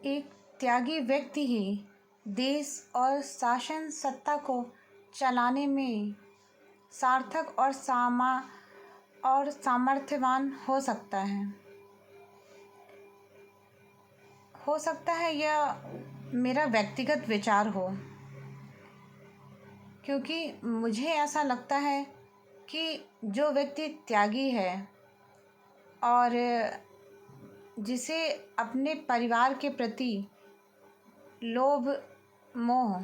एक त्यागी व्यक्ति ही देश और शासन सत्ता को चलाने में सार्थक और सामर्थ्यवान हो सकता है। यह मेरा व्यक्तिगत विचार हो, क्योंकि मुझे ऐसा लगता है कि जो व्यक्ति त्यागी है और जिसे अपने परिवार के प्रति लोभ, मोह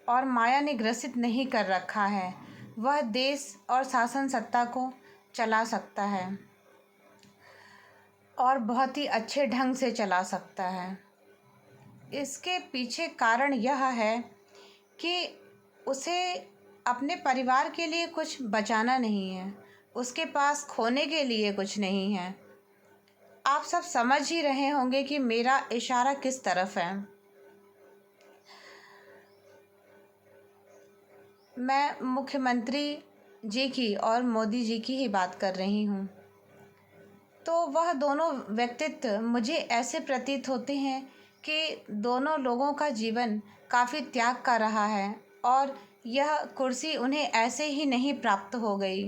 और माया ने ग्रसित नहीं कर रखा है, वह देश और शासन सत्ता को चला सकता है और बहुत ही अच्छे ढंग से चला सकता है। इसके पीछे कारण यह है कि उसे अपने परिवार के लिए कुछ बचाना नहीं है, उसके पास खोने के लिए कुछ नहीं है। आप सब समझ ही रहे होंगे कि मेरा इशारा किस तरफ है। मैं मुख्यमंत्री जी की और मोदी जी की ही बात कर रही हूँ। तो वह दोनों व्यक्तित्व मुझे ऐसे प्रतीत होते हैं कि दोनों लोगों का जीवन काफ़ी त्याग का रहा है और यह कुर्सी उन्हें ऐसे ही नहीं प्राप्त हो गई।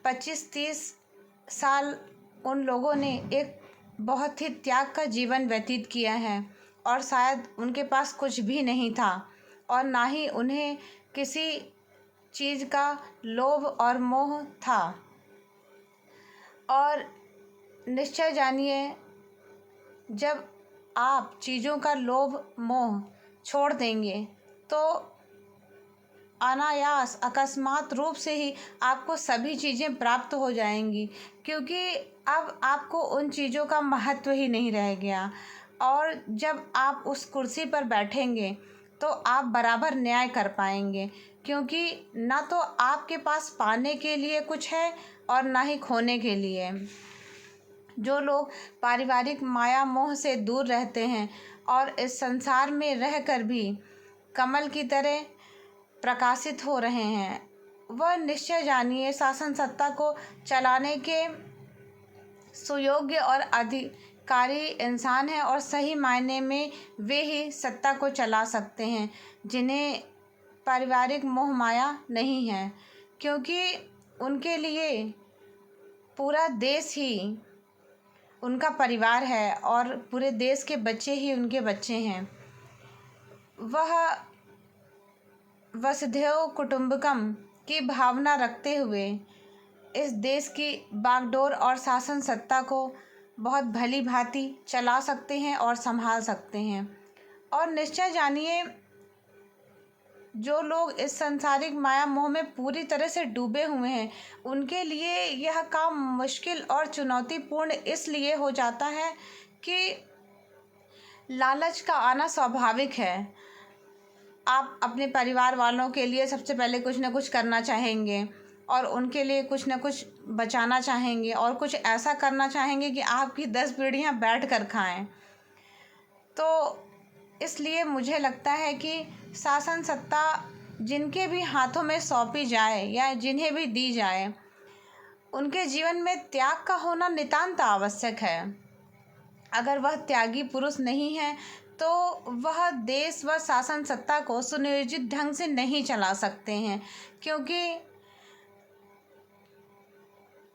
25-30 साल उन लोगों ने एक बहुत ही त्याग का जीवन व्यतीत किया है और शायद उनके पास कुछ भी नहीं था और ना ही उन्हें किसी चीज़ का लोभ और मोह था। और निश्चय जानिए, जब आप चीज़ों का लोभ मोह छोड़ देंगे तो अनायास अकस्मात रूप से ही आपको सभी चीज़ें प्राप्त हो जाएंगी, क्योंकि अब आपको उन चीज़ों का महत्व ही नहीं रह गया। और जब आप उस कुर्सी पर बैठेंगे तो आप बराबर न्याय कर पाएंगे, क्योंकि ना तो आपके पास पाने के लिए कुछ है और ना ही खोने के लिए। जो लोग पारिवारिक माया मोह से दूर रहते हैं और इस संसार में रहकर भी कमल की तरह प्रकाशित हो रहे हैं, वह निश्चय जानिए शासन सत्ता को चलाने के सुयोग्य और अधिकारी इंसान हैं और सही मायने में वे ही सत्ता को चला सकते हैं जिन्हें पारिवारिक मोह माया नहीं है, क्योंकि उनके लिए पूरा देश ही उनका परिवार है और पूरे देश के बच्चे ही उनके बच्चे हैं। वह वसुधैव कुटुंबकम की भावना रखते हुए इस देश की बागडोर और शासन सत्ता को बहुत भली भांति चला सकते हैं और संभाल सकते हैं। और निश्चय जानिए, जो लोग इस सांसारिक माया मोह में पूरी तरह से डूबे हुए हैं, उनके लिए यह काम मुश्किल और चुनौतीपूर्ण इसलिए हो जाता है कि लालच का आना स्वाभाविक है। आप अपने परिवार वालों के लिए सबसे पहले कुछ न कुछ करना चाहेंगे और उनके लिए कुछ न कुछ बचाना चाहेंगे और कुछ ऐसा करना चाहेंगे कि आपकी 10 पीढ़ियाँ बैठ कर खाएं। तो इसलिए मुझे लगता है कि शासन सत्ता जिनके भी हाथों में सौंपी जाए या जिन्हें भी दी जाए, उनके जीवन में त्याग का होना नितांत आवश्यक है। अगर वह त्यागी पुरुष नहीं है तो वह देश व शासन सत्ता को सुनियोजित ढंग से नहीं चला सकते हैं, क्योंकि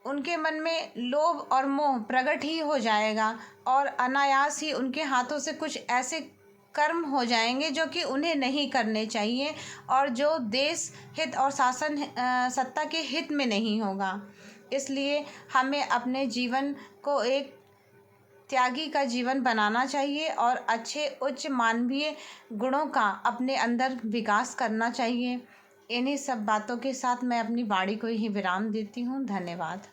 उनके मन में लोभ और मोह प्रकट ही हो जाएगा और अनायास ही उनके हाथों से कुछ ऐसे कर्म हो जाएंगे जो कि उन्हें नहीं करने चाहिए और जो देश हित और शासन सत्ता के हित में नहीं होगा। इसलिए हमें अपने जीवन को एक त्यागी का जीवन बनाना चाहिए और अच्छे उच्च मानवीय गुणों का अपने अंदर विकास करना चाहिए। इन्हीं सब बातों के साथ मैं अपनी वाणी को यहीं विराम देती हूँ। धन्यवाद।